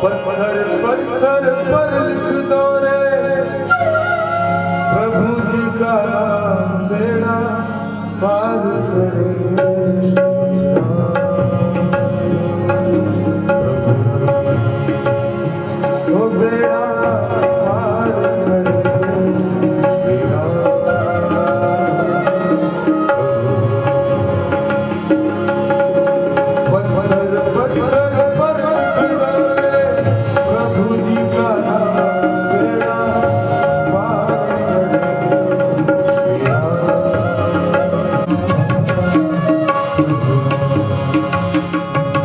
पत्थर पत्थर पर लिख दो रे प्रभु जी का बेड़ा पार करे। वो बेड़ा पार करे श्री राम। पत्थर पत्थर पर लिख दो रे प्रभु जी का बेड़ा पार करे श्री राम।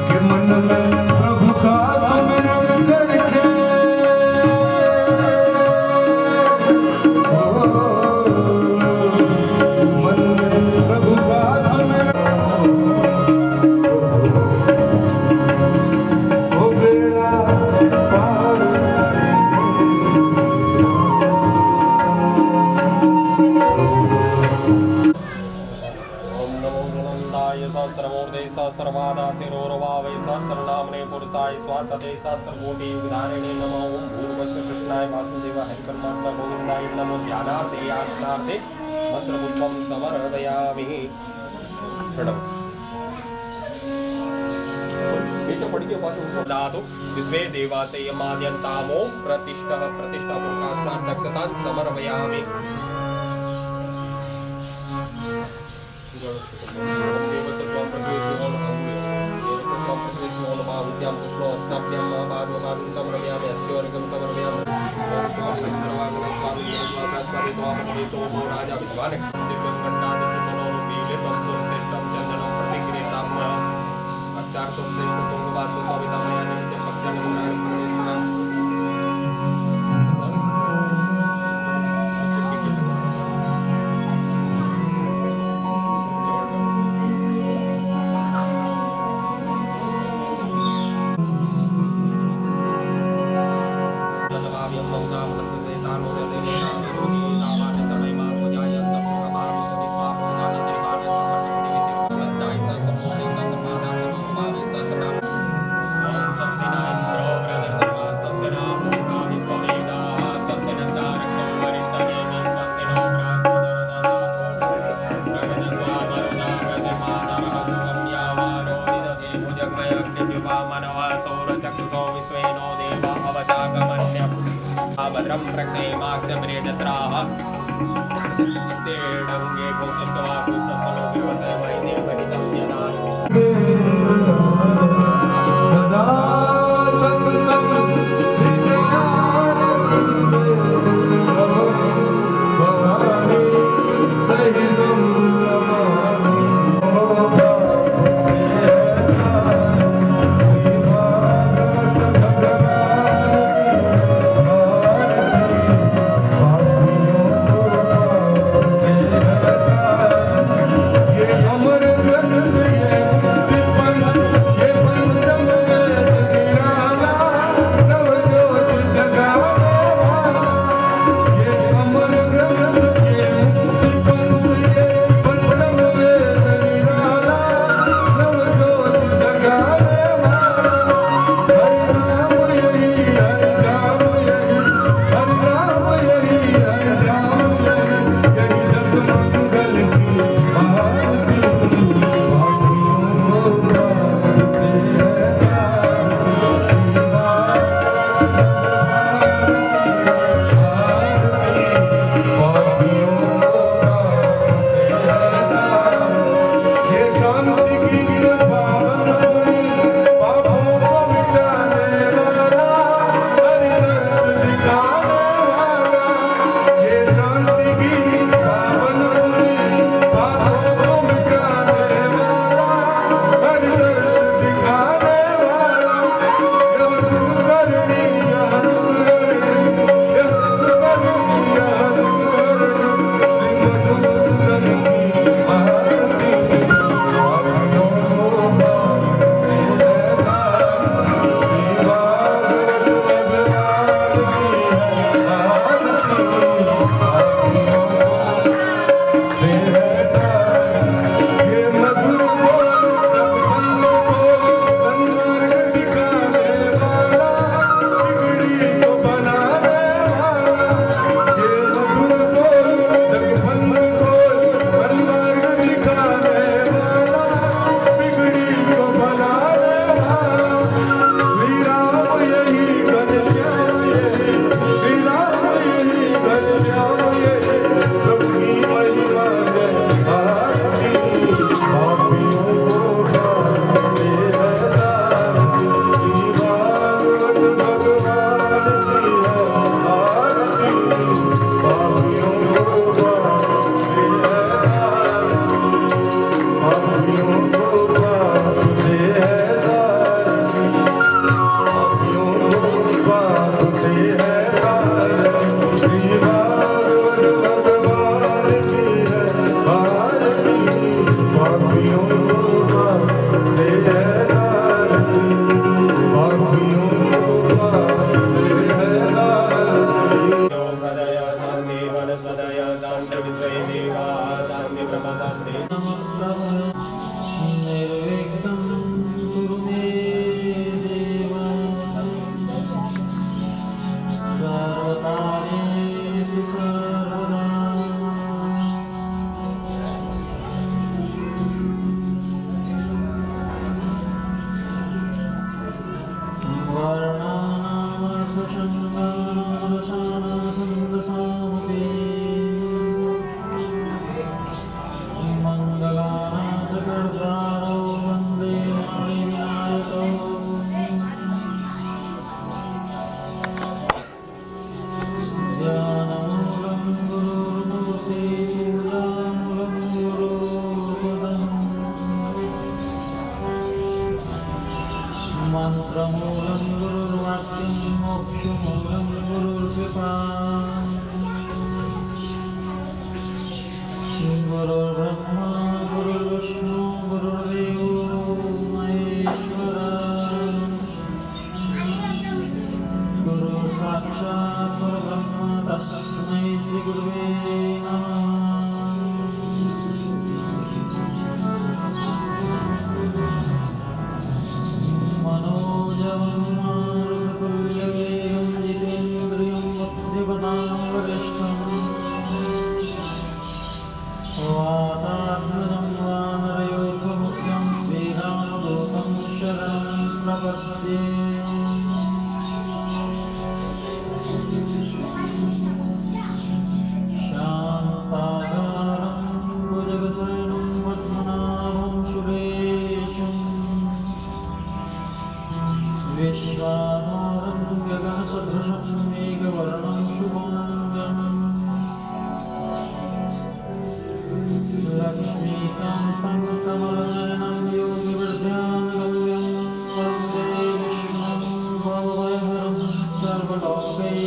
के मन में प्रभु का सुमिरन करके मन में प्रभु का सुमिरन ओ बेड़ा पार ओम नमो गुणनंदाय सहस्रमूर्ते सहस्रपादा शिरोरवावे सहस्रनामने पुरुषाय स्वासते सहस्रकोटि युगधारिणे नमो ओम भूर्भुवस्सुः कृष्णाय वासुदेवाय परमात्मा गोविन्दाय नमो ध्यानार्थे आसनार्थे मंत्रपुष्पं समर्पयामि। षडम् नीचे पढ़ के पास धातु विश्वे देवासे यमाद्यन्तामो प्रतिष्ठा प्रकाशनार्थक्षतां समर्पयामि। देवसत्वं प्रश्वेशो देवसत्वं प्रश्वेशो महाविद्यां पुष्णो अस्ताभ्यां महाभागवतां समर्पयामि। अस्योर्गं समर्पयामि। ओम इंद्रवागनस्वामी स्वामी द्वामदेशो राजा विद्वान् दिव्यंगण्डादसुतनोरूपी लिपं सुरश्रेष्ठं चन्दनं प्रतिगृहीतं अक्षार सुरश्रेष्ठ तुंगवासो सवितामया नित्यं भक्त्यानुगुणान् परमेश्वरम्। भद्रं प्रक्षेमाक्षमरेजत्राः स्तेडङ्गे कौसुत्वा कुसफलो विवसवै देवहितं यदायो सदा संतं हृदयारविन्दे भवानी सहितं नमामि। ये अमर गुरुर्ब्रह्मा गुरुर्विष्णु गुरुर्देवो महेश्वर गुरु साक्षात् परब्रह्म तस्मै श्री गुरुवे नमः। मनोजवं मारुततुल्यवेगं जितेन्द्रियं बुद्धिमतां वरिष्ठम् वातात्मजं वानरयोगमुख्यं श्रीरामदूतं शरणं प्रपद्ये। शान्ताकारं भुजगशयनं पद्मनाभं सुरेशं विश्वाधारं गगनसदृशं मेघवर्णं शुभाङ्गम् लक्ष्मीकान्तं कमलनयनं योगिवृद्ध्यानगम्यं वन्दे विष्णुं भवभयहरं सर्वलोकैकनाथम्।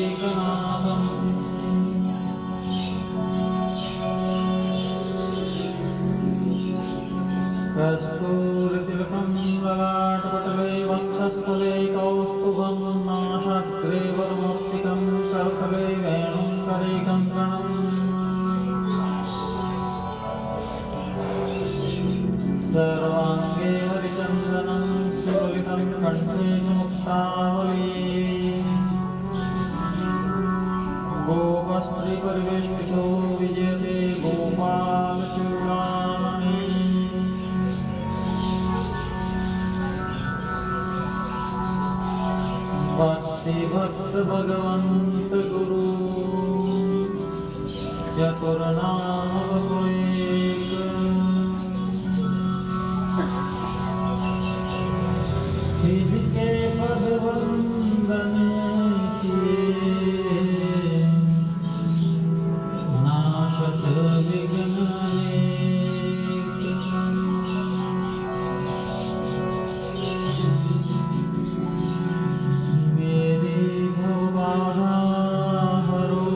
कस्तूरितिलकं ललाटपटले वक्षस्थले कौस्तुभं नासाग्रे वरमौक्तिकं करतले वेणुं करे कङ्कणम् सर्वाङ्गे हरिचन्दनं सुललितं कण्ठे च मुक्तावली गोपस्त्रीपरिवेष्टितो विजयते गोपालचूडामणि। भक्तिभक्त भगवन्त गुरु चतुर्नाम बहुएक जिसके पद वंदन किए नाशत विघ्न एक। मेरी भवबाधा हरो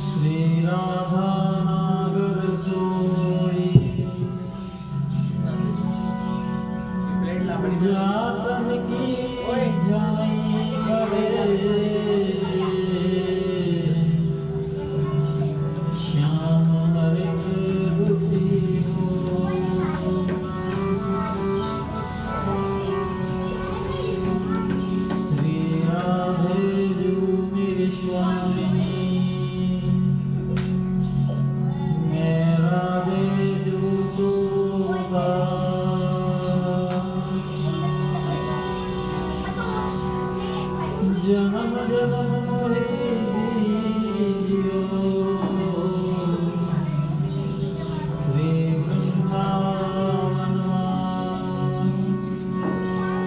श्री राधा नागर सोई जातन की जाई करे श्याम हरिक दुखी हो। श्री राधे जू मेरी स्वामिनी मेरा दे जू को जन्म जन्म मोहे दीजियो श्री वृंदावन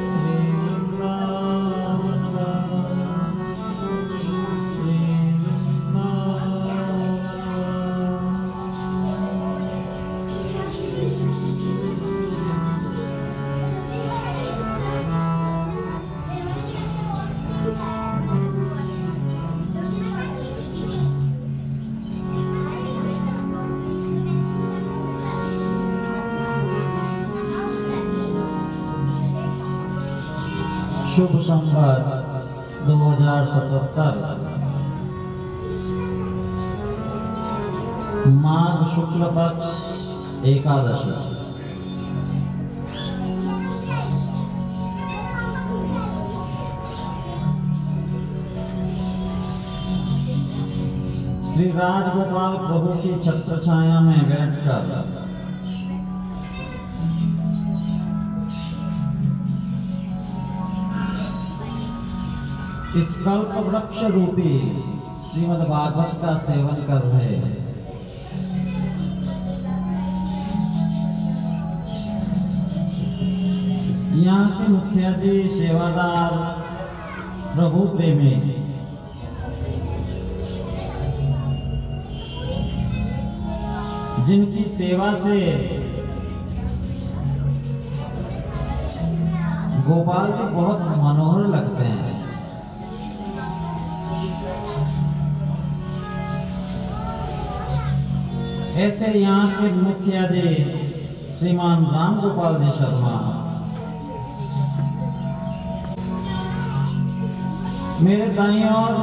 श्री वृंदावन श्री शुभ संवत 2077 माघ शुक्ल पक्ष एकादशी। श्री राजगोपाल प्रभु की छत्र छाया में बैठकर इस कल्प वृक्ष रूपी श्रीमद् भागवत का सेवन कर रहे हैं। यहाँ के मुखिया जी सेवादार प्रभु प्रेमी जिनकी सेवा से गोपाल जी बहुत मनोहर लगते हैं। ऐसे यहाँ के मुखिया जी श्रीमान राम गोपाल जी शर्मा, मेरे दाईं ओर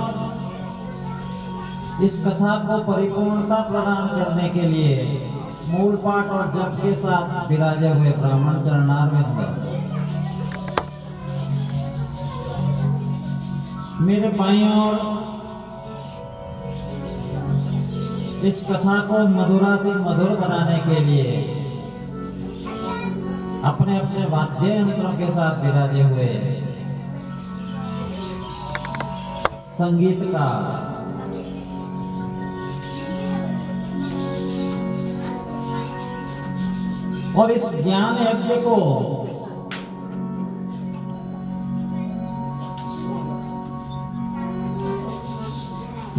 इस कथा को परिपूर्णता प्रदान करने के लिए मूल पाठ और जप के साथ विराजे हुए ब्राह्मण चरणारविंद, मेरे बाईं ओर इस कथा को मधुराति मधुर बनाने के लिए अपने अपने वाद्य यंत्रों के साथ विराजे हुए संगीतकार, और इस ज्ञान यज्ञ को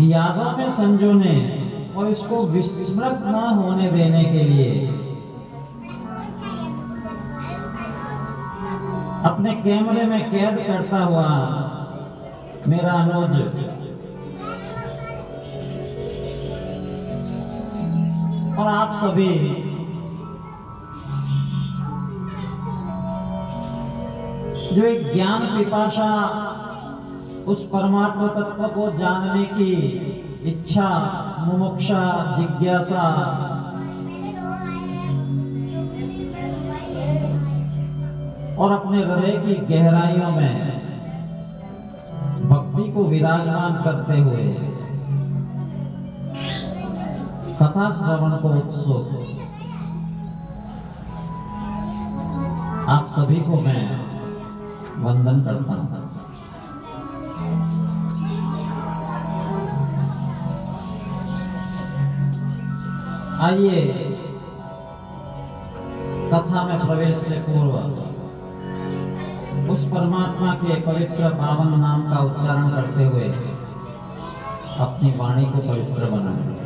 यादों में संजोने और इसको विस्मृत न होने देने के लिए अपने कैमरे में कैद करता हुआ मेरा अनुज और आप सभी जो एक ज्ञान पिपासा, उस परमात्मा तत्व को जानने की इच्छा, मुमुक्षा, जिज्ञासा और अपने हृदय की गहराइयों में भक्ति को विराजमान करते हुए कथा श्रवण को उत्सुक आप सभी को मैं वंदन करता हूं। आइए कथा में प्रवेश से पूर्व उस परमात्मा के पवित्र पावन नाम का उच्चारण करते हुए अपनी वाणी को पवित्र बनाएं।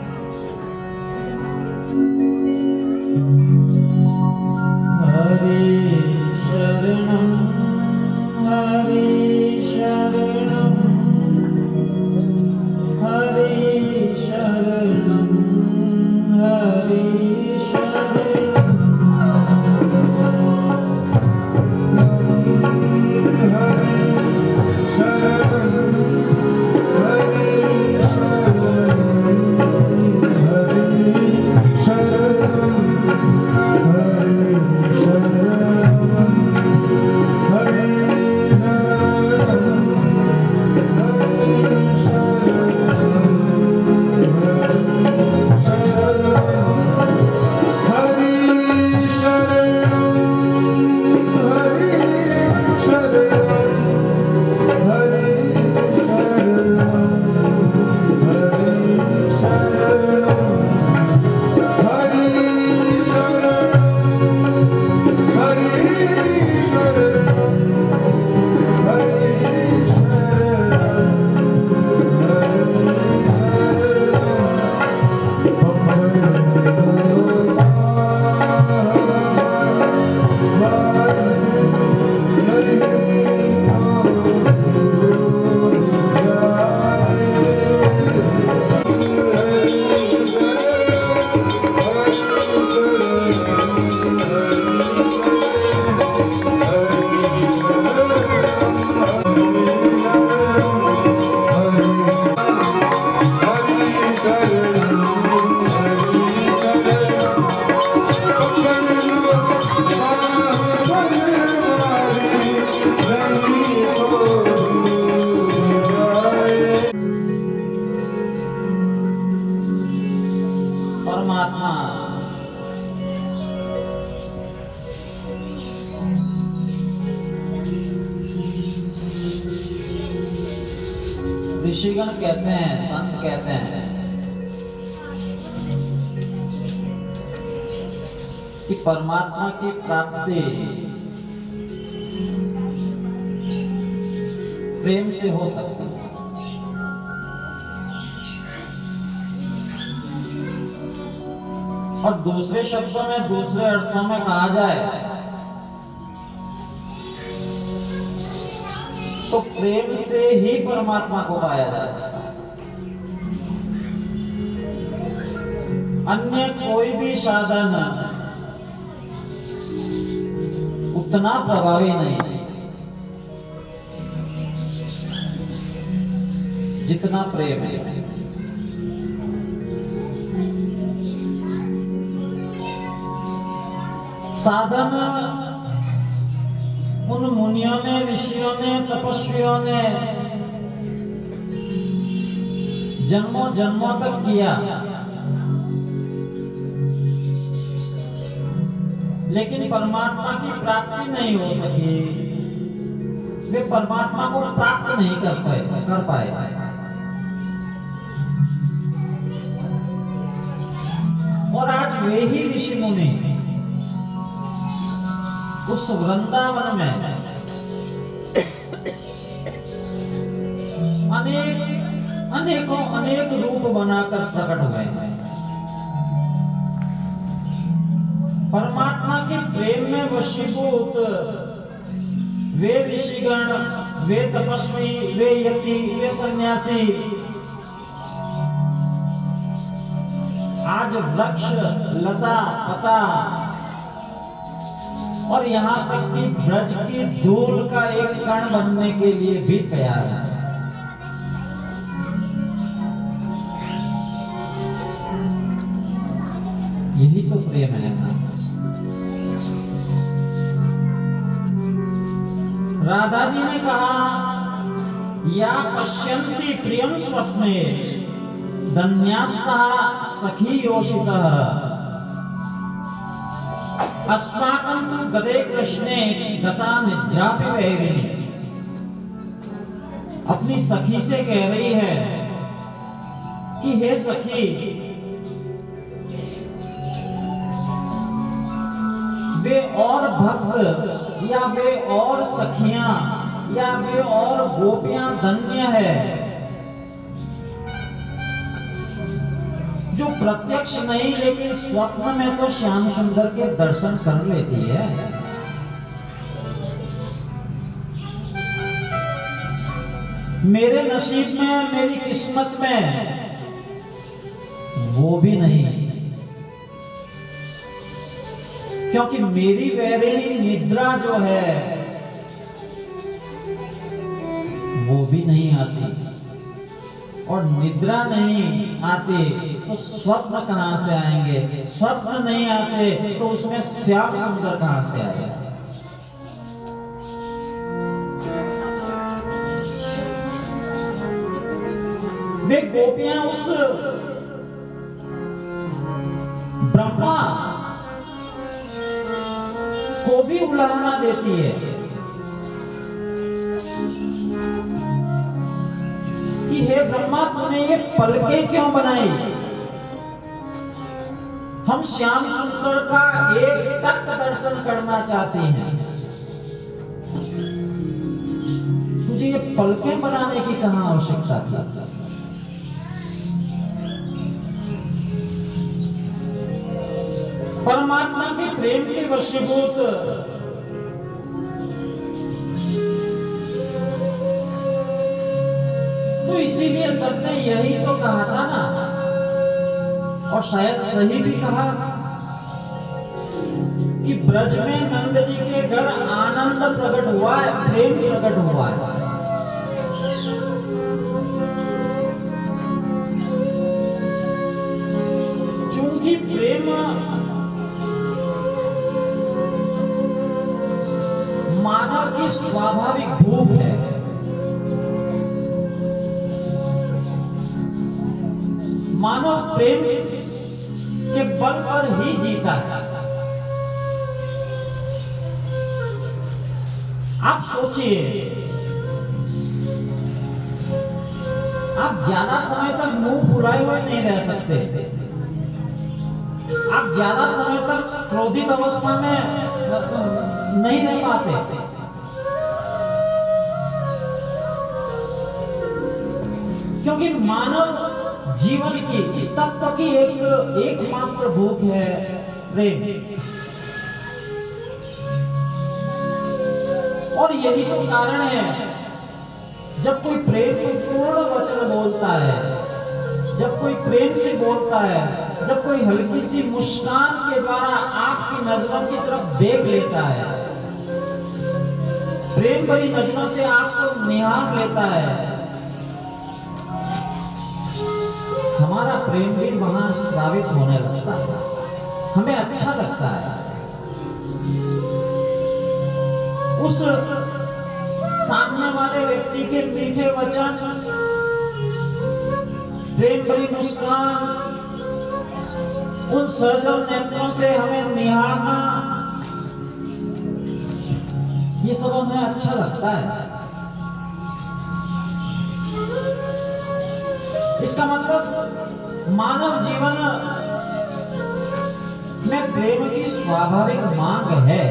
हरि शरणं हरि शरणं हरि शरणं हरि शरणं ऋषिगण कहते हैं, संत कहते हैं कि परमात्मा की प्राप्ति प्रेम से हो सकती है। और दूसरे शब्दों में, दूसरे अर्थों में कहा जाए तो प्रेम से ही परमात्मा को पाया जा सकता है। अन्य कोई भी साधन उतना प्रभावी नहीं जितना प्रेम है। साधन उन मुनियों ने, ऋषियों ने, तपस्वियों ने जन्मों जन्मों तक किया, लेकिन परमात्मा की प्राप्ति नहीं हो सकी। वे परमात्मा को प्राप्त नहीं कर पाए। और आज वे ही ऋषि मुनि उस वृंदावन में अनेक रूप बनाकर प्रकट हुए हैं। परमात्मा के प्रेम में वशीभूत वे ऋषिगण, वे तपस्वी, वे यति, वे सन्यासी आज वृक्ष, लता, पता और यहाँ तक कि ब्रज की धूल का एक कण बनने के लिए भी तैयार है। यही तो प्रेम है ना। राधा जी ने कहा, या पश्यन्ति प्रियं स्वप्ने धन्यास्तः सखी योषितः अस्माकं तु गदे कृष्णे गता निद्रापि वैरिणी। अपनी सखी से कह रही है कि हे सखी, वे और भक्त या वे और सखियां या वे और गोपियां धन्य है जो प्रत्यक्ष नहीं लेकिन स्वप्न में तो श्याम सुंदर के दर्शन कर लेती है। मेरे नसीब में, मेरी किस्मत में वो भी नहीं, क्योंकि मेरी वैरिणी निद्रा जो है वो भी नहीं आती, और निद्रा नहीं आती तो स्वप्न कहां से आएंगे, स्वप्न नहीं आते तो उसमें श्याम सुंदर कहां से आएगा। वे गोपियां उस ब्रह्मा को भी उलाहना देती है कि हे ब्रह्मा, तूने ये पलकें क्यों बनाई? हम श्याम सुंदर का एक टक दर्शन करना चाहते हैं, तुझे ये पलकें बनाने की कहां आवश्यकता थी? परमात्मा के प्रेम के वशीभूत तो इसीलिए सबने यही तो कहा था ना, और शायद सही भी कहा कि ब्रज में नंद जी के घर आनंद प्रकट हुआ है, प्रेम प्रकट हुआ है। चूंकि प्रेम मानव की स्वाभाविक भूख है, मानव प्रेम के बल पर ही जीता है। आप सोचिए, आप ज्यादा समय तक मुंह फुलाए हुए नहीं रह सकते, आप ज्यादा समय तक क्रोधित अवस्था में नहीं रह पाते, क्योंकि मानव जीवन की इस तत्व की एकमात्र भूख है प्रेम। और यही तो कारण है, जब कोई प्रेम पूर्ण वचन बोलता है, जब कोई प्रेम से बोलता है, जब कोई हल्की सी मुस्कान के द्वारा आपकी नजरों की तरफ देख लेता है, प्रेम भरी नजरों से आपको निहार लेता है, हमारा प्रेम भी वहां स्रावित होने लगता है, हमें अच्छा लगता है। उस सामने वाले व्यक्ति के मीठे वचन, प्रेम भरी मुस्कान, उन सजल नेत्रों से हमें निहारना, ये सब हमें अच्छा लगता है। इसका मतलब मानव जीवन में प्रेम की स्वाभाविक मांग है।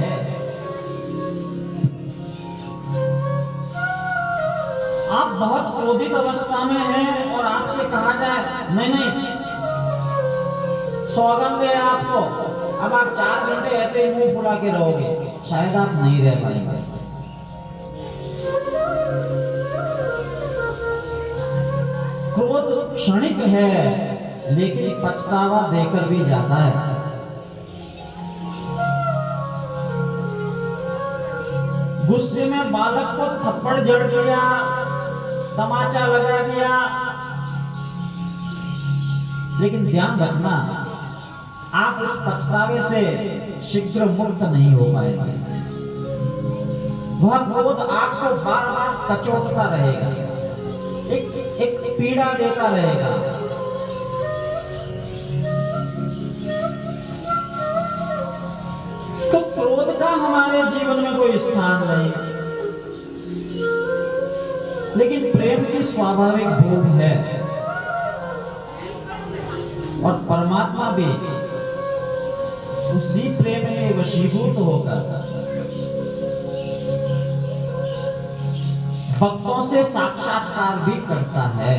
आप बहुत क्रोधित अवस्था में हैं और आपसे कहा जाए नहीं नहीं सौगंध है आपको, अब आप 4 घंटे ऐसे ही मुंह फुला के रहोगे, शायद आप नहीं रह पाएंगे। क्रोध क्षणिक है लेकिन पछतावा देकर भी जाता है। गुस्से में बालक को थप्पड़ जड़ दिया, तमाचा लगा दिया, लेकिन ध्यान रखना आप उस पछतावे से शीघ्र मुक्त नहीं हो पाएंगे। वह क्रोध आपको बार बार कचोटता रहेगा, एक पीड़ा देता रहेगा। तो क्रोध का हमारे जीवन में कोई स्थान नहीं, लेकिन प्रेम की स्वाभाविक भोग है। और परमात्मा भी उसी प्रेम के वशीभूत होकर भक्तों से साक्षात्कार भी करता है।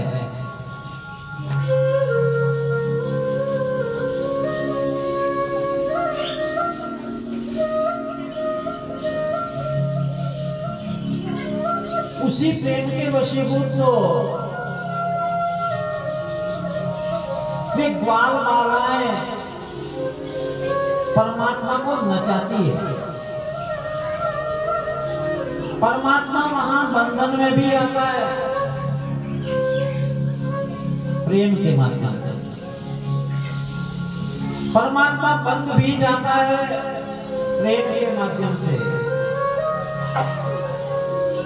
उसी प्रेम के वशीभूत तो वे ग्वाल बालाएं परमात्मा को नचाती है। परमात्मा वहां बंधन में भी आता है प्रेम के माध्यम से, परमात्मा बंध भी जाता है प्रेम के माध्यम से,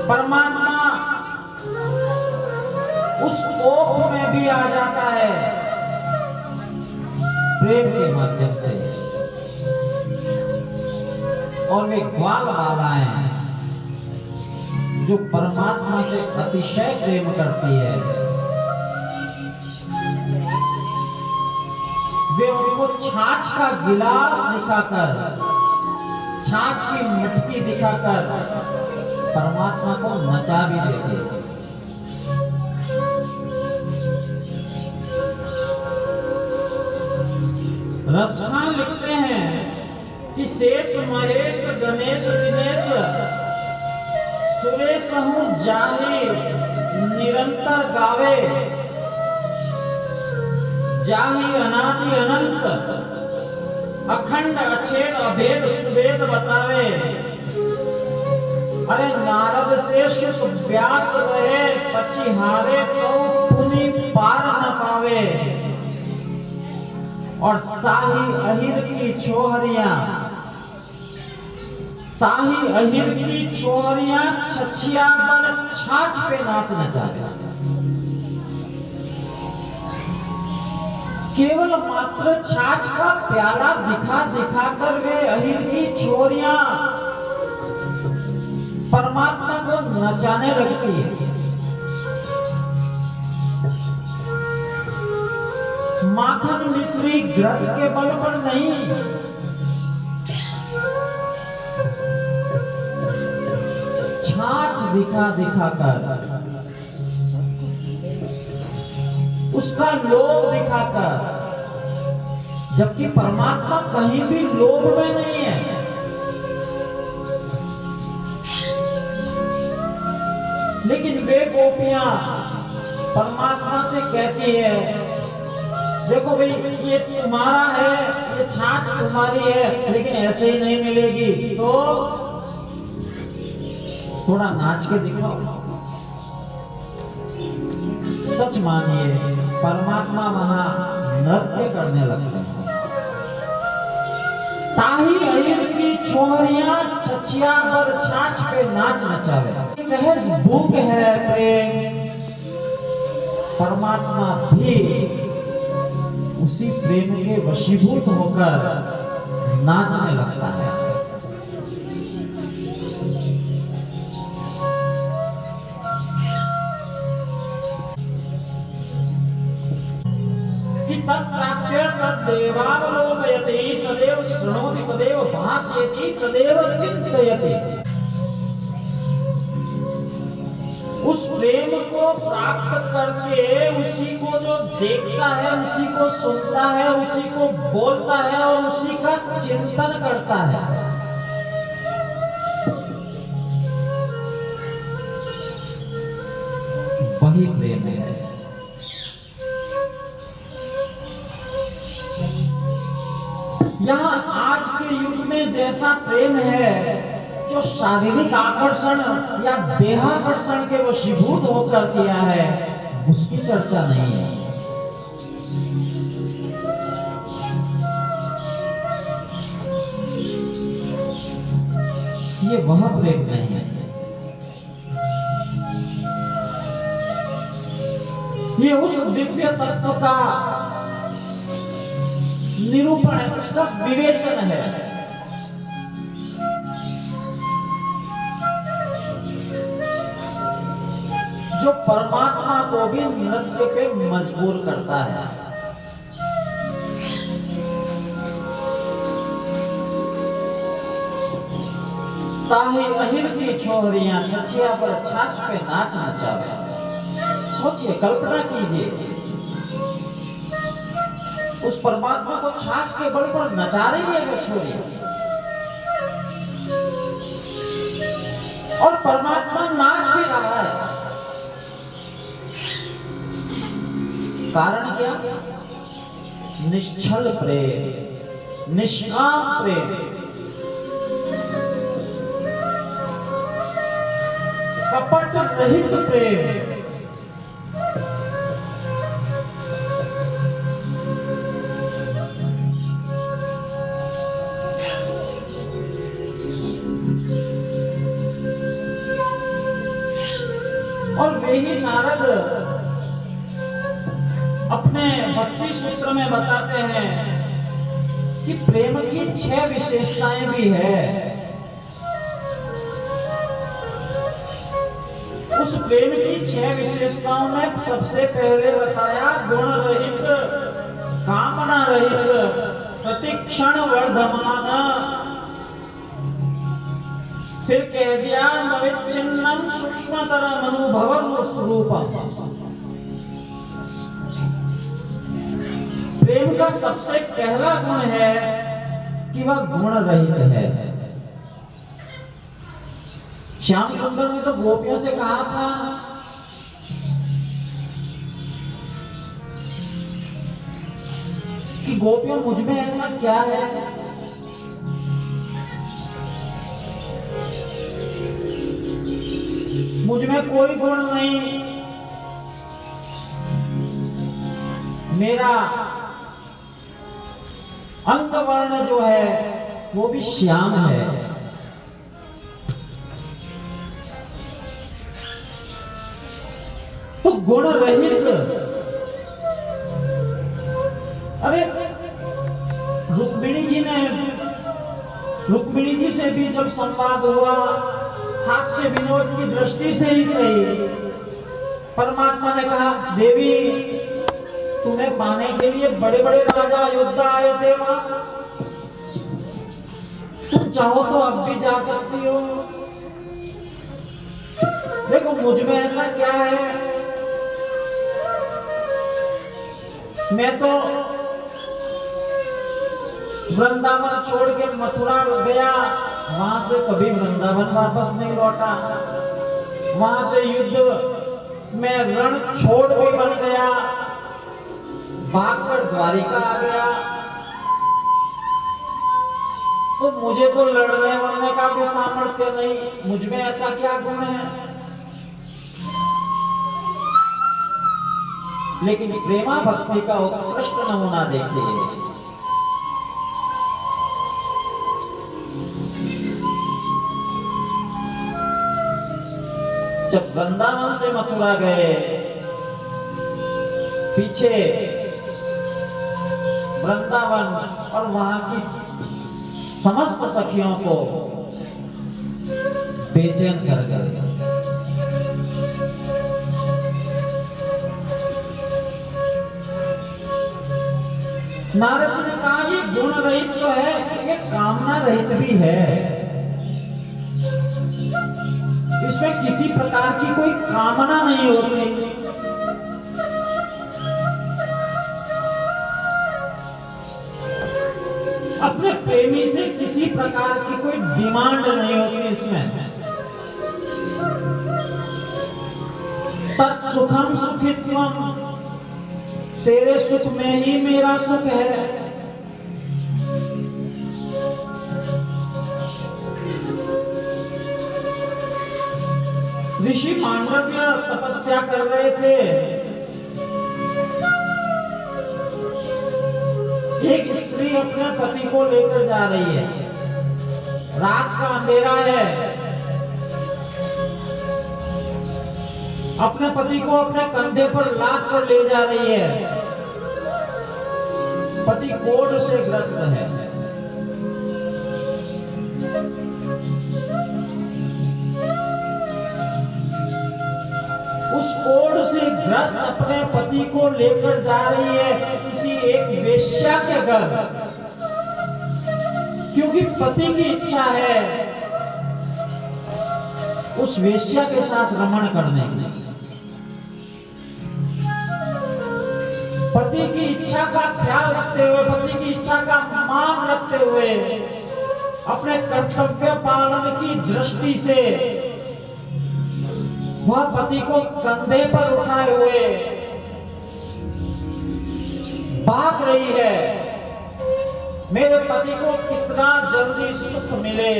परमात्मा उस कोख में भी आ जाता है प्रेम के माध्यम से। और वे ग्वाल बालाएं जो परमात्मा से अतिशय प्रेम करती है, वे उनको छाछ का गिलास दिखाकर, छाछ की मटकी दिखाकर परमात्मा को नचा भी देती है। रसखान लिखते हैं कि शेष महेश गणेश दिनेश सुरेश हूँ जाहि निरंतर गावे, जाहि अनादि अनंत अखंड अछेद अभेद सुभेद बतावे। अरे नारद से शुक व्यास रहे पचिहारे तो पुनि पार न पावे। और ताही अहिर की छोहरियां, ताही अहिर की छोहरियां छछिया बन छाछ पे नाच नचाता। केवल मात्र छाछ का प्याला दिखा दिखा कर वे अहिर की छोहरियां परमात्मा को नचाने लगती है। माखन मिश्री ग्रंथ के बल पर नहीं, छाछ दिखा दिखा कर, उसका लोभ दिखाकर, जबकि परमात्मा कहीं भी लोभ में नहीं है। लेकिन वे गोपियां परमात्मा से कहती है देखो भाई ये तुम्हारा है, ये छाछ तुम्हारी है, लेकिन ऐसे ही नहीं मिलेगी, तो थोड़ा नाच के दिखाओ। सच मानिए परमात्मा वहां नृत्य करने लगते हैं। ताही अहिर की छोहरियां छछिया पर छाछ पे नाच नचावे। सहज भूख है प्रेम, परमात्मा भी उसी प्रेम के वशीभूत होकर नाचने लगता है। तत्प्राप्य तद्देवावलोकयति तदेव शृणोति तदेव भाषयति तदेव चिन्तयति। उस प्रेम को प्राप्त करके उसी को जो देखता है, उसी को सुनता है, उसी को बोलता है और उसी का चिंतन करता है। वही प्रेम है। यहाँ आज के युग में जैसा प्रेम है जो शारीरिक आकर्षण या देहाकर्षण के वशीभूत होकर किया है, उसकी चर्चा नहीं है। ये वह प्रेम नहीं है, ये उस दिव्य तत्व का निरूपण है, उसका विवेचन है। जो परमात्मा को भी नृत्य पे मजबूर करता है। ताही अहिर की छोहरियां छछिया पर छाछ पे नाच नचावे। सोचिए, कल्पना कीजिए, उस परमात्मा को छाछ के बल पर नचा रही है वो छोरी, और परमात्मा नाच भी रहा है। कारण क्या? निश्चल प्रेम, निष्काम प्रेम, कपट रहित प्रेम। और वे ही नारद अपने भक्ति सूत्र में बताते हैं कि प्रेम की 6 विशेषताएं भी है। उस प्रेम की 6 विशेषताओं में सबसे पहले बताया गुण रहित, कामना रहित, प्रतिक्षण वर्धमान। फिर कह दिया नविच्छिन्नं सूक्ष्मतरम अनुभवं स्वरूपम्। प्रेम का सबसे पहला गुण है कि वह गुण रहित है। श्याम सुंदर ने तो गोपियों से कहा था कि गोपियों, मुझ में ऐसा क्या है मुझ में कोई गुण नहीं, मेरा अंग वर्ण जो है वो भी श्याम है। तो गुण रहित। अरे रुक्मिणी जी से भी जब संवाद हुआ, हास्य विनोद की दृष्टि से ही सही, परमात्मा ने कहा, देवी तुम्हें पाने के लिए बड़े बड़े राजा अयोध्या आए थे, वहां तुम चाहो तो अब भी जा सकती हो। देखो मुझ में ऐसा क्या है, मैं तो वृंदावन छोड़ के मथुरा गया, वहां से कभी वृंदावन वापस नहीं लौटा, वहां से युद्ध में रण छोड़ भी बन गया, भागकर द्वारिका आ गया, तो मुझे तो लड़ने वड़ने का भी सामर्थ्य नहीं, मुझ में ऐसा क्या गुण है? लेकिन प्रेमा भक्ति का उत्कृष्ट नमूना देखिए। जब वृंदावन से मथुरा गए, पीछे वृंदावन और वहां की समस्त सखियों को बेचैन कर गए। नारद जी ने कहा ये गुण रहित तो है, ये कामना रहित भी है, इसमें किसी प्रकार की कोई कामना नहीं होती। अपने प्रेमी से किसी प्रकार की कोई डिमांड नहीं होती इसमें। तत् सुखम सुखित्वम, तेरे सुख में ही मेरा सुख है। ऋषि मांडव्य तपस्या कर रहे थे, एक स्त्री अपने पति को लेकर जा रही है, रात का अंधेरा है, अपने पति को अपने कंधे पर लाद कर ले जा रही है। पति कोढ़ से ग्रस्त है, उस कोढ़ से ग्रस्त अपने पति को लेकर जा रही है किसी एक वेश्या के घर, क्योंकि पति की इच्छा है उस वेश्या के साथ रमण करने की। पति की इच्छा का ख्याल रखते हुए, पति की इच्छा का मान रखते हुए, अपने कर्तव्य पालन की दृष्टि से वह पति को कंधे पर उठाए हुए भाग रही है, मेरे पति को कितना जल्दी सुख मिले।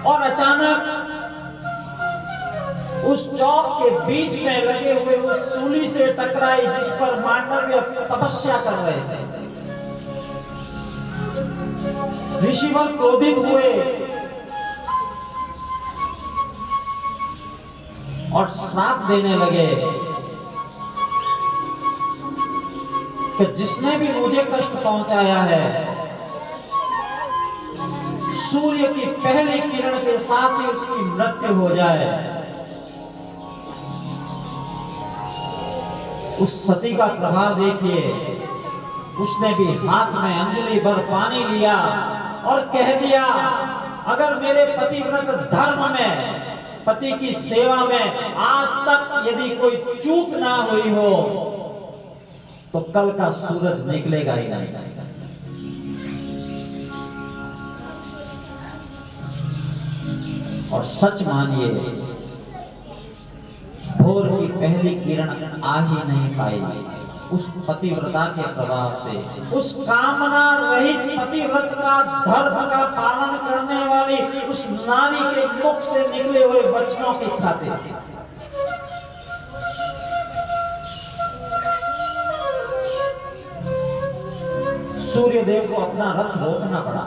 और अचानक उस चौक के बीच में लगे हुए उस सूली से टकराई जिस पर मांडव्य तपस्या कर रहे थे। ऋषिवर क्रोधित हुए और श्राप देने लगे कि जिसने भी मुझे कष्ट पहुंचाया है, सूर्य की पहली किरण के साथ ही उसकी मृत्यु हो जाए। उस सती का प्रभाव देखिए, उसने भी हाथ में अंजलि भर पानी लिया और कह दिया, अगर मेरे पतिव्रत धर्म में, पति की सेवा में आज तक यदि कोई चूक ना हुई हो तो कल का सूरज निकलेगा ही नहीं। और सच मानिए, भोर की पहली किरण आ ही नहीं पाई उस पतिव्रता के प्रभाव से। उस कामना रहित पतिव्रत का धर्म का पालन करने वाली उस नारी के मुख से निकले हुए वचनों के खातिर सूर्य देव को अपना रथ रोकना पड़ा।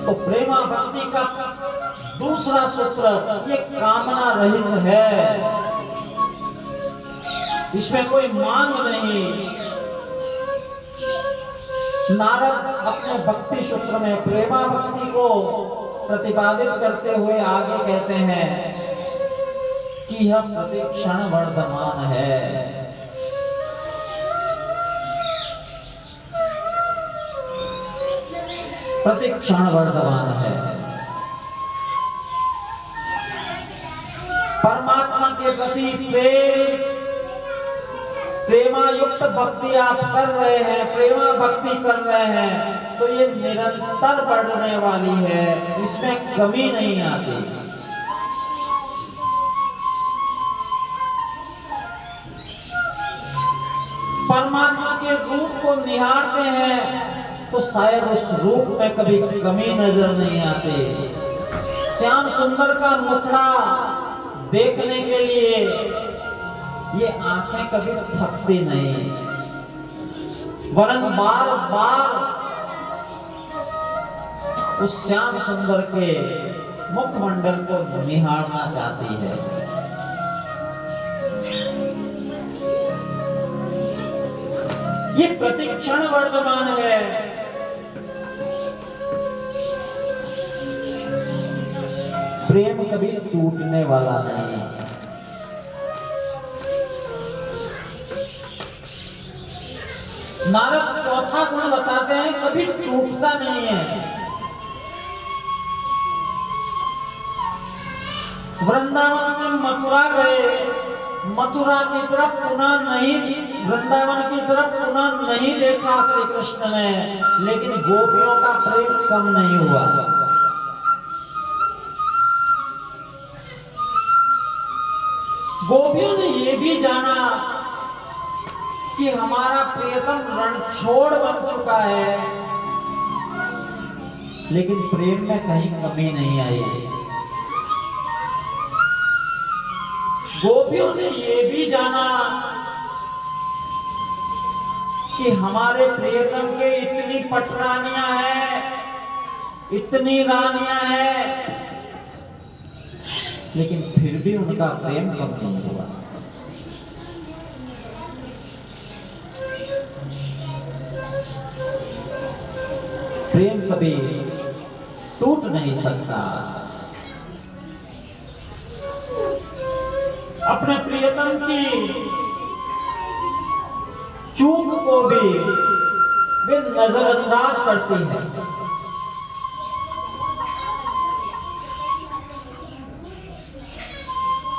तो प्रेमा भक्ति का दूसरा सूत्र ये कामना रहित है, इसमें कोई मांग नहीं। नारद अपने भक्ति सूत्र में प्रेमा भक्ति को प्रतिपादित करते हुए आगे कहते हैं कि यह प्रतिक्षण वर्धमान है। प्रतिक्षण वर्धमान है। परमात्मा के प्रति प्रेमायुक्त भक्ति आप कर रहे हैं, प्रेमा भक्ति कर रहे हैं, तो ये निरंतर बढ़ने वाली है, इसमें कमी नहीं आती। को निहारते हैं तो शायद उस रूप में कभी कमी नजर नहीं आती। श्याम सुंदर का मुखड़ा देखने के लिए ये आंखें कभी थकती नहीं, वरन बार बार उस श्याम सुंदर के मुखमंडल को निहारना चाहती है। ये प्रतिक्षण वर्तमान है। प्रेम कभी टूटने वाला नहीं। नारद चौथा गुण बताते हैं, कभी टूटता नहीं है। वृंदावन से मथुरा गए, मथुरा की तरफ पुनः नहीं, वृंदावन की तरफ पुनः नहीं देखा श्री कृष्ण ने, लेकिन गोपियों का प्रेम कम नहीं हुआ। गोपियों ने ये भी जाना कि हमारा प्रियतम रणछोड़ बन चुका है, लेकिन प्रेम में कहीं कमी नहीं आई। गोपियों ने ये भी जाना कि हमारे प्रियतम के इतनी पटरानियां हैं, इतनी रानियां हैं, लेकिन फिर भी उनका प्रेम कम नहीं हुआ। प्रेम कभी टूट नहीं सकता। अपने प्रियतम की चूक को भी वे नजरअंदाज करती है।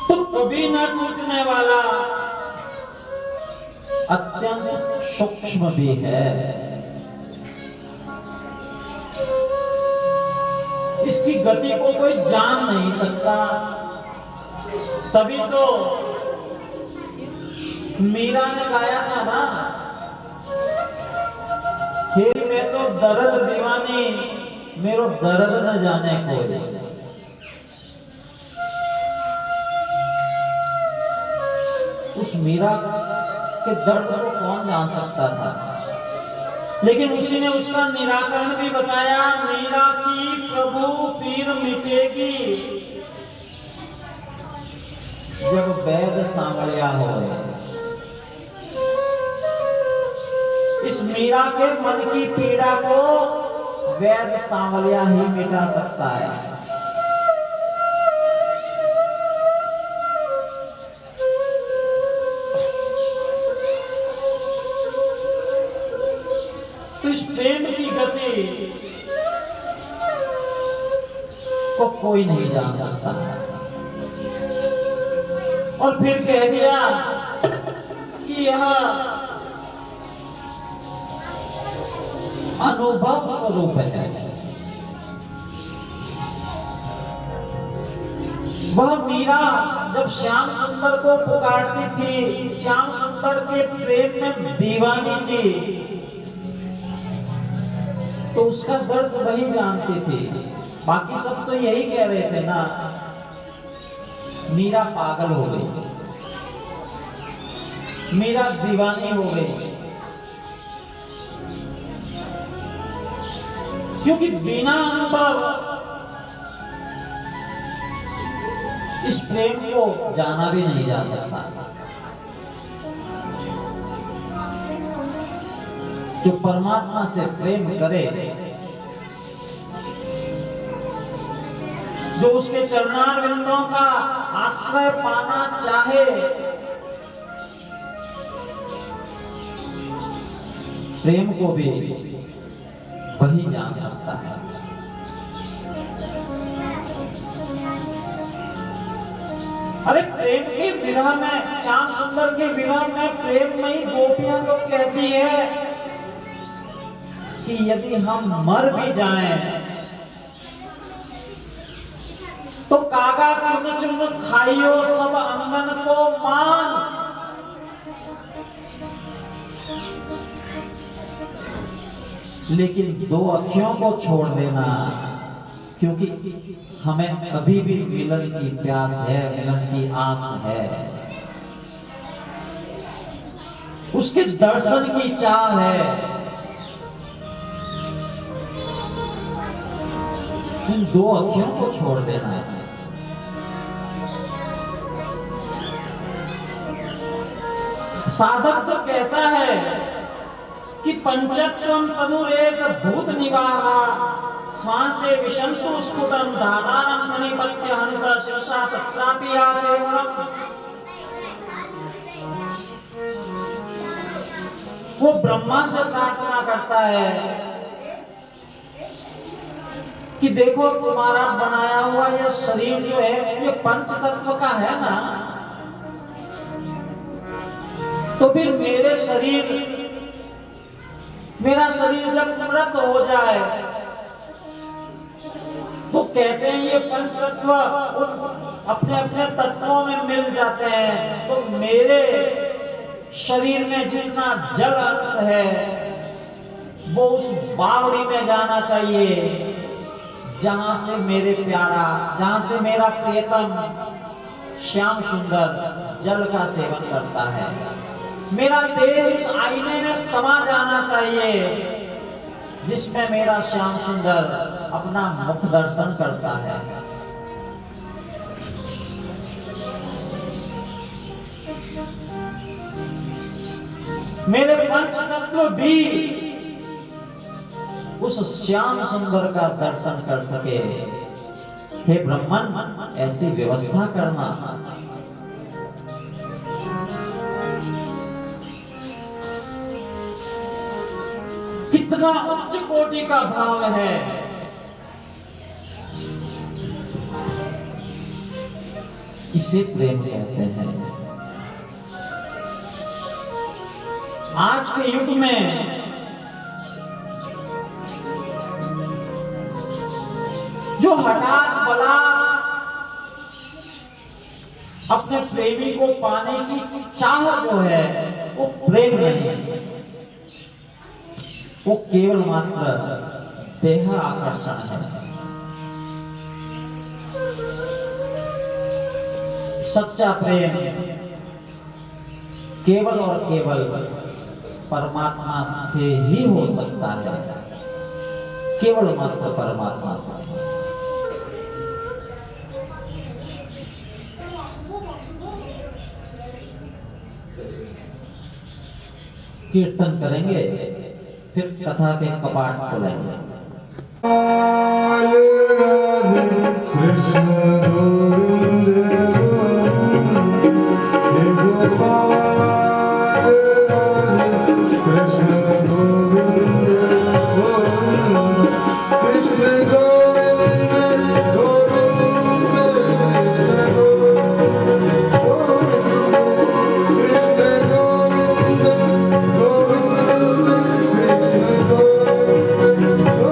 तो कभी न टूटने वाला अत्यंत सूक्ष्म भी है। इसकी गति को कोई जान नहीं सकता। तभी तो मीरा ने गाया था ना, हे मैं तो दर्द दीवानी, मेरो दर्द न जाने कोई। उस मीरा के दर्द को कौन जान सकता था, लेकिन उसी ने उसका निराकरण भी बताया। मीरा की प्रभु पीर मिटेगी जब वैद सांवलिया हो। इस मीरा के मन की पीड़ा को वैद सांवलिया ही मिटा सकता है। तो इस प्रेम की गति को कोई नहीं जान सकता। और फिर कह दिया कि यह अनुभव स्वरूप है। वह मीरा जब श्याम सुंदर को पुकारती थी, श्याम सुंदर के प्रेम में दीवानी थी, तो उसका दर्द वही जानती थी। बाकी सब तो यही कह रहे थे ना, मीरा पागल हो गई, मीरा दीवानी हो गई। क्योंकि बिना अनुभव इस प्रेम को जाना भी नहीं जा सकता। जो परमात्मा से प्रेम करे, जो उसके चरणारविंदों का आश्रय पाना चाहे, प्रेम को भी वही जान सकता है। अरे प्रेम के विरह में, श्याम सुंदर के विरह में प्रेममयी गोपियां तो कहती है कि यदि हम मर भी जाएं तो कागा चुन चुन खाइयो सब अंगन को मांस। लेकिन दो अखियों को छोड़ देना, क्योंकि हमें अभी भी मिलन की प्यास है, मिलन की आस है, उसके दर्शन की चाह है। इन दो अखियों को छोड़ देना है। साधक तो कहता है कि पंचत्रम तनुरेक भूत निवाहा श्वासे विशंसु स्फुटम दादानम मणिपत्य हंत शिक्षा सत्रापि आचेवरम। वो ब्रह्मा से प्रार्थना करता है कि देखो तुम्हारा बनाया हुआ ये शरीर जो है ये पंच तत्व का है ना, तो फिर मेरा शरीर जब मृत हो जाए तो कहते हैं ये पंच तत्व अपने अपने तत्वों में मिल जाते हैं, तो मेरे शरीर में जितना जल अंश है वो उस बावड़ी में जाना चाहिए जहां से मेरे प्यारा, जहां से मेरा प्रियतम श्याम सुंदर जल का सेवन करता है। मेरा देह उस आईने में समा जाना चाहिए जिसमें मेरा श्याम सुंदर अपना मुख दर्शन करता है। मेरे पंच तत्व भी उस श्याम सुंदर का दर्शन कर सके। हे ब्रह्मन, ऐसी व्यवस्था करना। कितना उच्च कोटि का भाव है। इसे प्रेम कहते हैं। आज के युग में जो हठात बला अपने प्रेमी को पाने की चाह जो है वो प्रेम नहीं, वो केवल मात्र देह आकर्षण है। सच्चा प्रेम केवल और केवल परमात्मा से ही हो सकता है, केवल मात्र परमात्मा से। कीर्तन करेंगे, फिर कथा के कपाट खोलेंगे। कृष्ण गोविंद Oh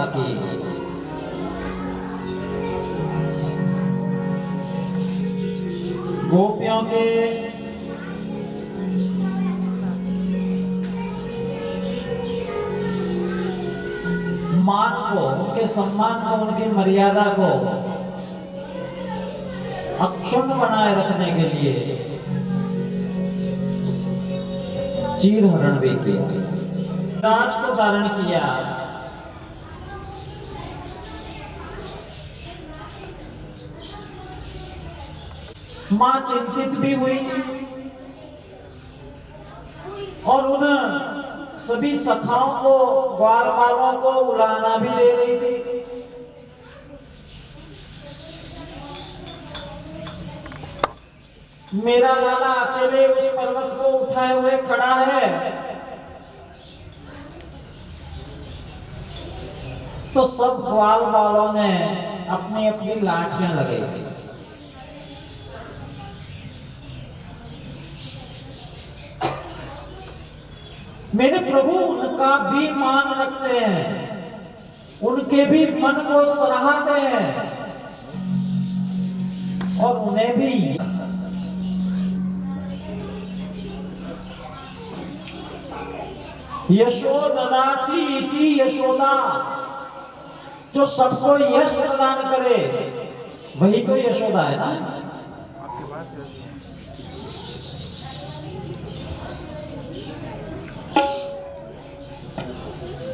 बाकी। गोपियों के मान को, उनके सम्मान को, उनकी मर्यादा को अक्षुण्ण बनाए रखने के लिए चीर हरण भी किया, राज को धारण किया। मां चिंतित भी हुई और उन सभी सखाओं को, ग्वाल वालों को उलाना भी दे रही थी। मेरा लाला अकेले उस पर्वत को उठाए हुए खड़ा है, तो सब ग्वाल वालों ने अपनी अपनी लाठियां लगाई। मेरे प्रभु उनका भी मान रखते हैं, उनके भी मन को सराहते हैं और उन्हें भी यशोददाती इति यशोदा, जो सबको यश प्रदान करे वही तो यशोदा है ना।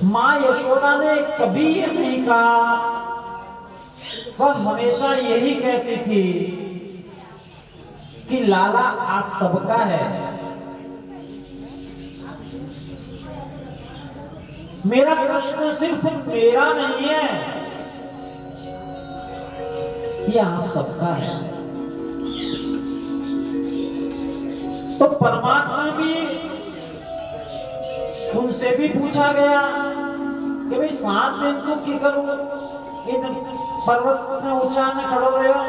मां यशोदा ने कभी ये नहीं कहा, वह हमेशा यही कहती थी कि लाला आप सबका है, मेरा कृष्ण सिर्फ मेरा नहीं है, ये आप सबका है। तो परमात्मा भी, उनसे भी पूछा गया कि भाई 7 दिन तू की करूं, इन पर्वत में ऊंचा में खड़ो रहो।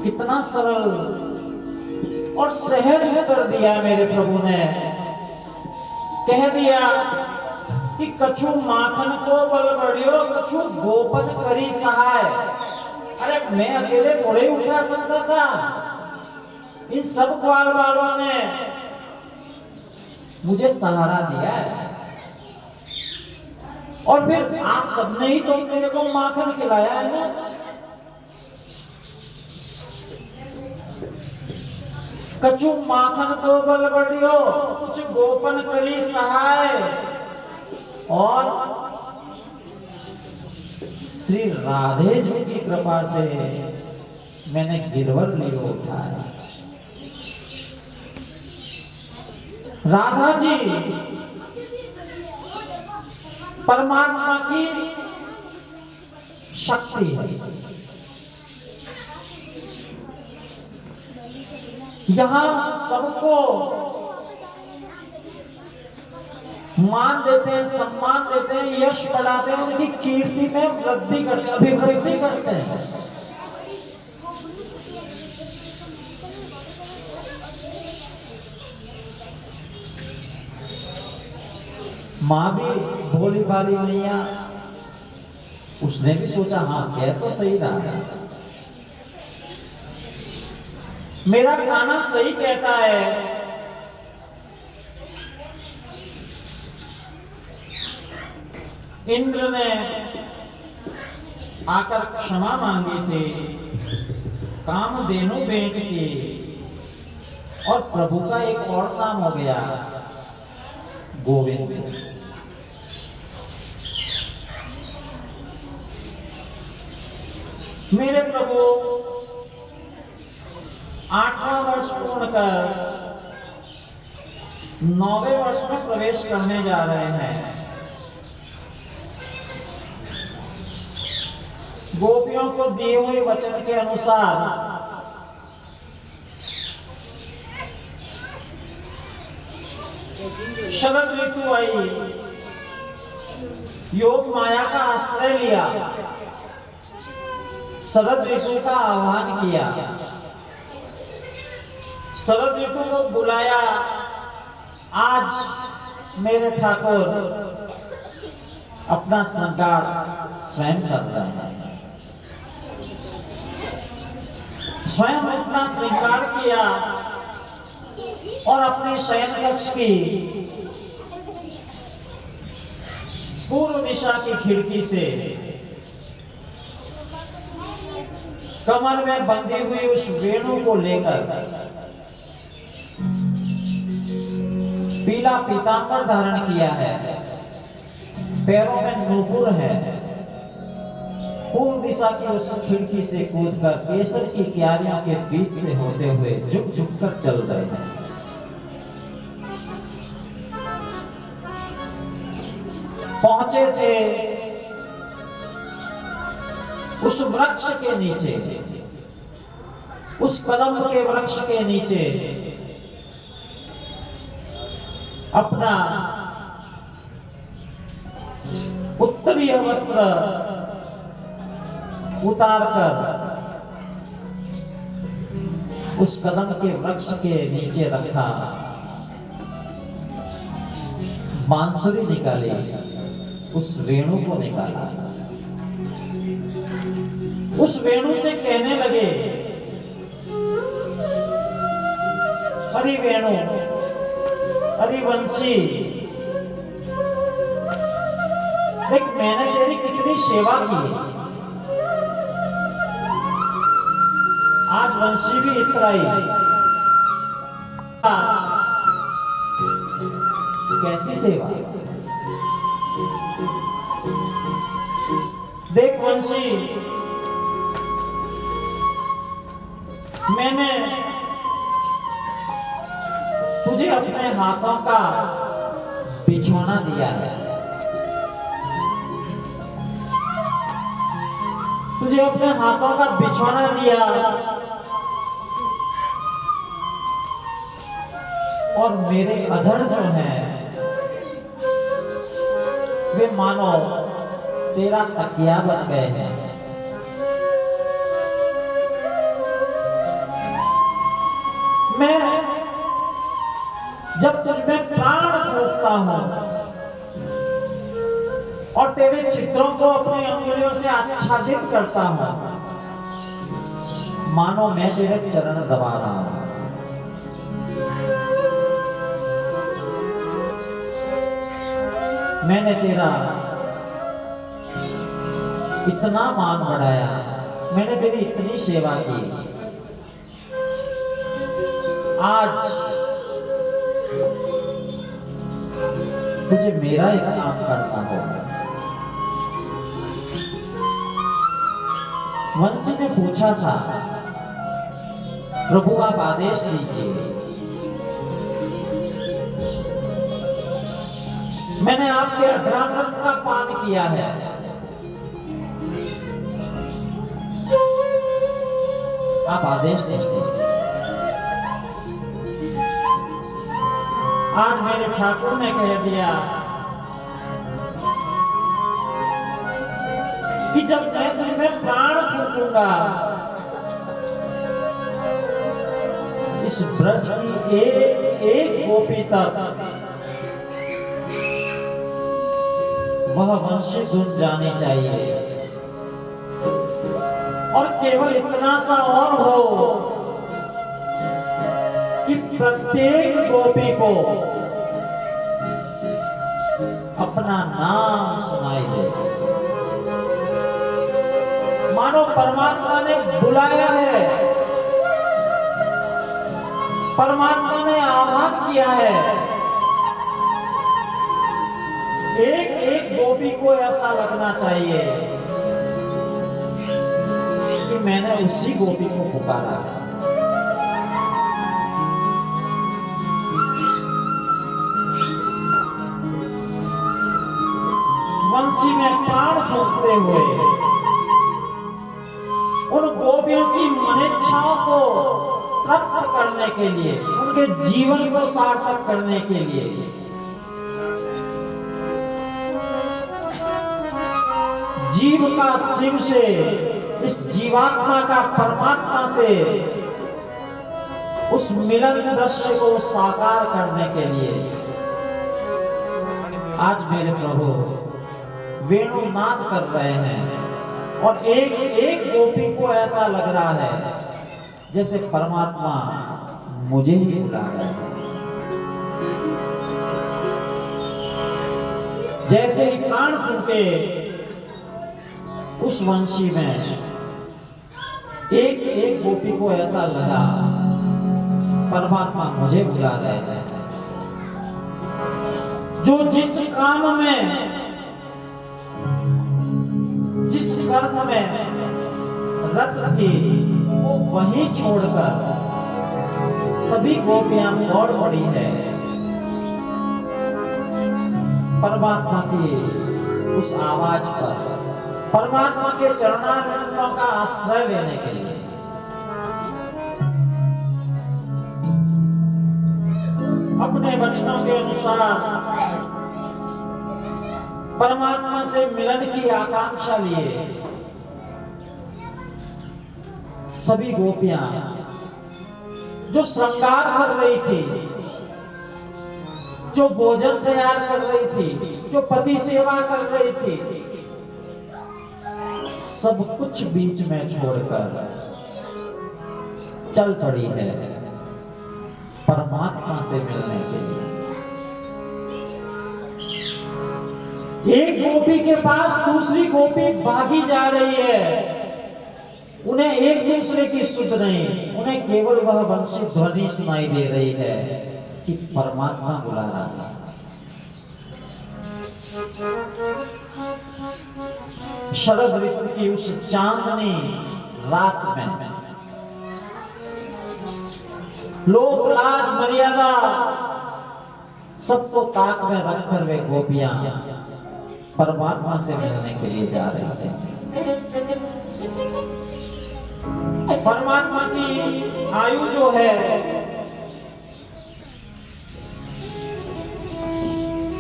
कितना सरल और सहज कर दिया मेरे प्रभु ने, कह दिया कि कछु माखन को बल बढ़ियो, कछु गोपन करी सहाय। अरे मैं अकेले थोड़े उठा सकता था, इन सब ग्वाल वालों ने मुझे सहारा दिया है, और फिर आप सबने ही तो मेरे को माखन खिलाया है ना। कछु माखन को बल बढ़ियो, कुछ गोपन करी सहाय, और श्री राधे जी की कृपा से मैंने गिरवर लियो उठाया। राधा जी परमात्मा की शक्ति है। यहां सबको मान देते हैं, सम्मान देते हैं, यश बढ़ाते हैं, उनकी कीर्ति में वृद्धि करते हैं, अभिवृद्धि करते हैं। मां भी भोली भाली मैया, उसने भी सोचा हाँ कह तो सही रहा, मेरा गाना सही कहता है। इंद्र ने आकर क्षमा मांगी थी, कामधेनु भेंट की, और प्रभु का एक और नाम हो गया गोविंद। मेरे प्रभु 8वां वर्ष पूर्ण कर 9वें वर्ष में प्रवेश करने जा रहे हैं। गोपियों को दिए हुए वचन के अनुसार शरद ऋतु आई, योग माया का आश्रय लिया, शरद ऋतु का आह्वान किया, शरद ऋतु को बुलाया। आज मेरे ठाकुर अपना श्रृंगार स्वयं कर रहे हैं। स्वयं अपना श्रृंगार किया और अपने शयन कक्ष की पूर्व दिशा की खिड़की से कमर में बंधी हुई उस वेणु को लेकर पीला पीतांबर धारण किया है, पैरों में नूपुर है, पूर्व दिशा की उस खिड़की से कूदकर केसर की क्यारियों के बीच से होते हुए झुक झुक कर चल रहे हैं। पहुंचे थे उस वृक्ष के नीचे, उस कदम के वृक्ष के नीचे अपना उत्तरीय वस्त्र उतारकर उस कदम के वृक्ष के नीचे रखा, बांसुरी निकाली, उस वेणु को निकाला, उस वेणु से कहने लगे, अरे वेणु, अरे वंशी, देख मैंने तेरी कितनी सेवा की, आज वंशी भी इतराई, कैसी सेवा। देख वंशी, मैंने तुझे अपने हाथों का बिछौना दिया है, तुझे अपने हाथों का बिछौना दिया और मेरे अधर जो हैं वे मानो तेरा तकिया बन गए हैं। मैं जब तुझमें प्राण फूंकता हूं और तेरे चित्रों को अपनी अंगुलियों से आच्छादित करता हूं, मानो मैं तेरे चरण दबा रहा हूं। मैंने तेरा इतना मान बढ़ाया, मैंने तेरी इतनी सेवा की, आज तुझे मेरा एक काम करना होगा। वंशी ने पूछा था, प्रभु आप आदेश दीजिए। मैंने आपके अधरामृत का पान किया है, आप आदेश दीजिए। आज मेरे ठाकुर ने कह दिया कि जब मैं तुझमें प्राण फूंकूंगा, इस ब्रज की एक गोपी तक वह वंशी धुन जानी चाहिए, और केवल इतना सा और हो कि प्रत्येक गोपी को अपना नाम सुनाई दे, मानो परमात्मा ने बुलाया है, परमात्मा ने आह्वान किया है। एक एक गोपी को ऐसा लगना चाहिए कि मैंने उसी गोपी को पुकारा। वंशी में प्राण फूंकते हुए उन गोपियों की मनेच्छाओं को प्राप्त करने के लिए, उनके जीवन को सार्थक करने के लिए जीव का शिव से, इस जीवात्मा का परमात्मा से उस मिलन दृश्य को साकार करने के लिए आज मेरे प्रभु वेणुनाद कर रहे हैं और एक एक गोपी को ऐसा लग रहा है जैसे परमात्मा मुझे ही बुला रहे हैं। जैसे ही प्राण फूटे उस वंशी में एक एक गोपी को ऐसा लगा परमात्मा मुझे बुला रहे हैं। जो जिस काम में, जिस कर्म में रत थी वो वहीं छोड़कर सभी गोपियां दौड़ पड़ी है परमात्मा की उस आवाज पर, परमात्मा के चरणारविंदों का आश्रय लेने के लिए। अपने वचनों के अनुसार परमात्मा से मिलन की आकांक्षा लिए सभी गोपियां जो श्रृंगार कर रही थी, जो भोजन तैयार कर रही थी, जो पति सेवा कर रही थी, सब कुछ बीच में छोड़कर चल पड़ी है परमात्मा से मिलने के लिए। एक गोपी के पास दूसरी गोपी भागी जा रही है, उन्हें एक दूसरे की सुध नहीं, उन्हें केवल वह वंशी ध्वनि सुनाई दे रही है कि परमात्मा बुला रहा है। शरद ऋतु की उस चांदनी रात में लोक लाज मर्यादा सबको ताक में रखकर वे गोपियां परमात्मा से मिलने के लिए जा रही है। परमात्मा की आयु जो है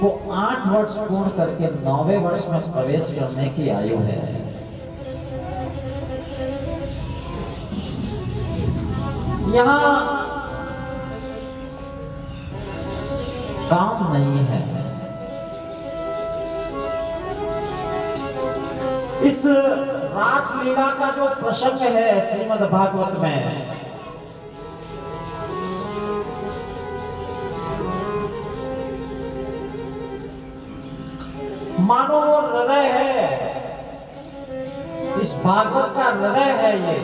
वो 8 वर्ष पूर्ण करके 9वें वर्ष में प्रवेश करने की आयु है। यहाँ काम नहीं है। इस रास लीला का जो प्रसंग है श्रीमद् भागवत में, मानो वो हृदय है, इस भागवत का हृदय है ये।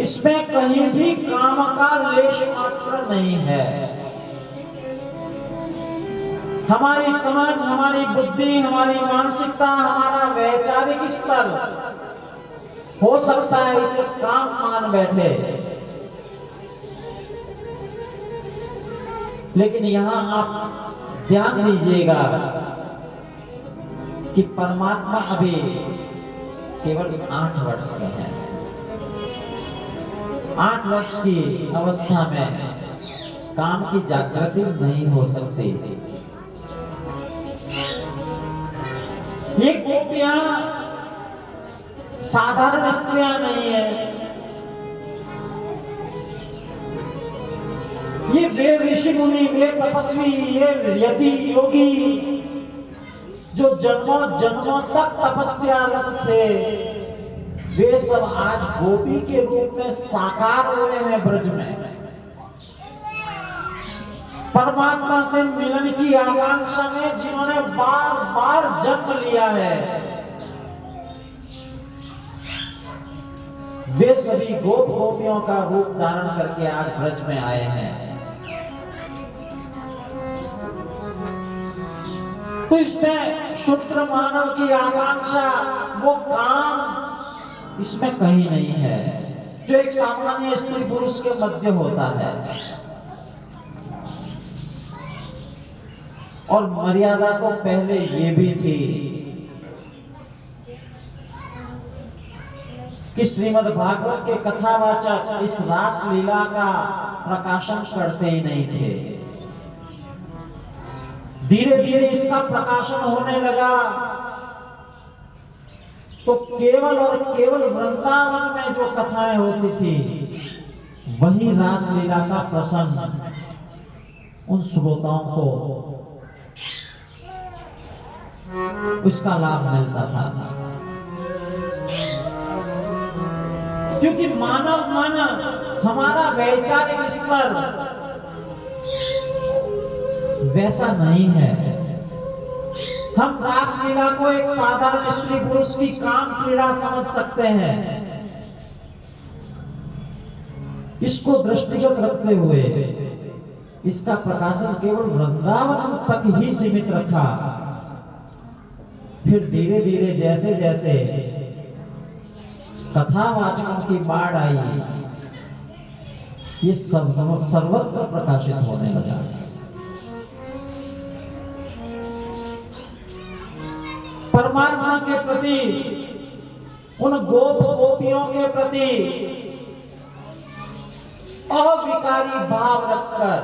इसमें कहीं भी काम का लेश मात्र नहीं है। हमारी समझ, हमारी बुद्धि, हमारी मानसिकता, हमारा वैचारिक स्तर हो सकता है इसे काम मान बैठे, लेकिन यहां आप ध्यान दीजिएगा कि परमात्मा अभी केवल 8 वर्ष के हैं। 8 वर्ष की अवस्था में काम की जागृति नहीं हो सकती। ये गोपियां साधारण स्त्रियां नहीं है, ये वे ऋषि मुनि, वे तपस्वी, ये यति योगी जो जन्मों जन्मों तक तपस्यारत थे, वे सब आज गोपी के रूप में साकार हुए हैं ब्रज में। परमात्मा से मिलन की आकांक्षा में जिन्होंने बार बार जन्म लिया है, वे सभी गोप गोपियों का रूप धारण करके आज ब्रज में आए हैं। तो इसमें शूद्र मानव की आकांक्षा, वो काम इसमें कहीं नहीं है जो एक सामान्य स्त्री पुरुष के मध्य होता है। और मर्यादा तो पहले ये भी थी कि श्रीमद् भागवत के कथावाचक इस रास लीला का प्रकाशन करते ही नहीं थे। धीरे धीरे इसका प्रकाशन होने लगा तो केवल और केवल वृंदावन में जो कथाएं होती थी वही रास लीला का प्रसंग उन श्रोताओं को इसका लाभ मिलता था, क्योंकि मानव मन, हमारा वैचारिक स्तर वैसा नहीं है। हम रासलीला को एक साधारण स्त्री पुरुष की काम क्रीड़ा समझ सकते हैं। इसको दृष्टिगत रखते हुए इसका प्रकाशन केवल वृंदावन तक ही सीमित रखा। फिर धीरे धीरे जैसे जैसे कथावाचकों की बाढ़ आई, ये सर्वत्र प्रकाशित होने लगा। परमात्मा के प्रति, उन गोप गोपियों के प्रति अविकारी भाव रखकर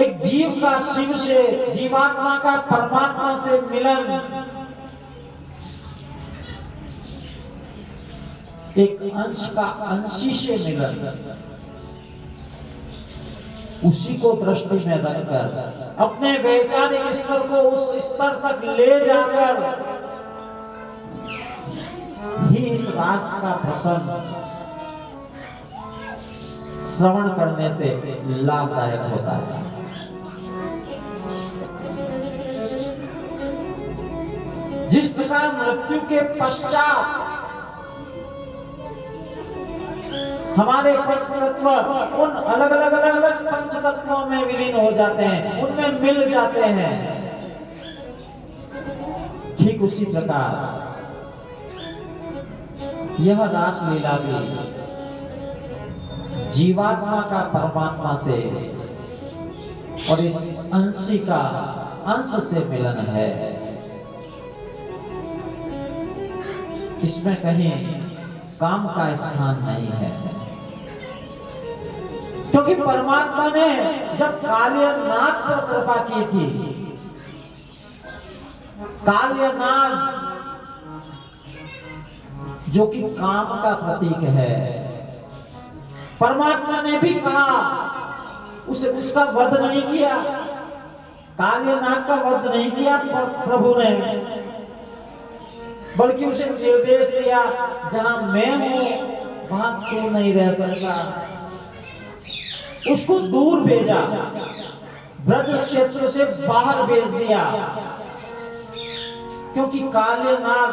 एक जीव का शिव से, जीवात्मा का परमात्मा से मिलन, एक अंश का अंशी से मिलन, उसी को दृष्टि में रखकर अपने वैचारिक स्तर को उस स्तर तक ले जाकर ही इस रास का प्रसंग श्रवण करने से लाभदायक होता है। जिस प्रकार मृत्यु के पश्चात हमारे पंचतत्व उन अलग अलग पंचतत्वों में विलीन हो जाते हैं, उनमें मिल जाते हैं, ठीक उसी प्रकार यह रासलीला भी जीवात्मा का परमात्मा से और इस अंशी का अंश से मिलन है। इसमें कहीं काम का स्थान नहीं है, क्योंकि परमात्मा ने जब कालियनाग पर कृपा की थी, कालियनाग जो कि काम का प्रतीक है, परमात्मा ने भी कहा, उसका वध नहीं किया, कालियनाग का वध नहीं किया प्रभु ने, बल्कि उसे निर्देश दिया, जहां मैं हूं वहां तू नहीं रह सकता। उसको दूर भेजा, ब्रज क्षेत्र से बाहर भेज दिया, क्योंकि कालियनाग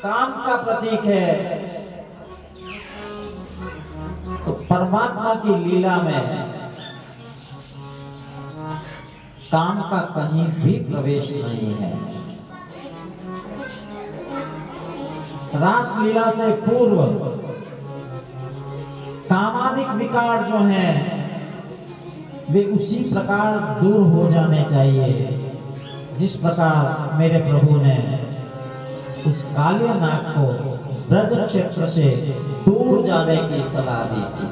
काम का प्रतीक है। तो परमात्मा की लीला में काम का कहीं भी प्रवेश नहीं है। रास लीला से पूर्व कामादिक विकार जो हैं वे उसी प्रकार दूर हो जाने चाहिए, जिस प्रकार मेरे प्रभु ने उस कालियनाग को ब्रज क्षेत्र से दूर जाने की सलाह दी थी।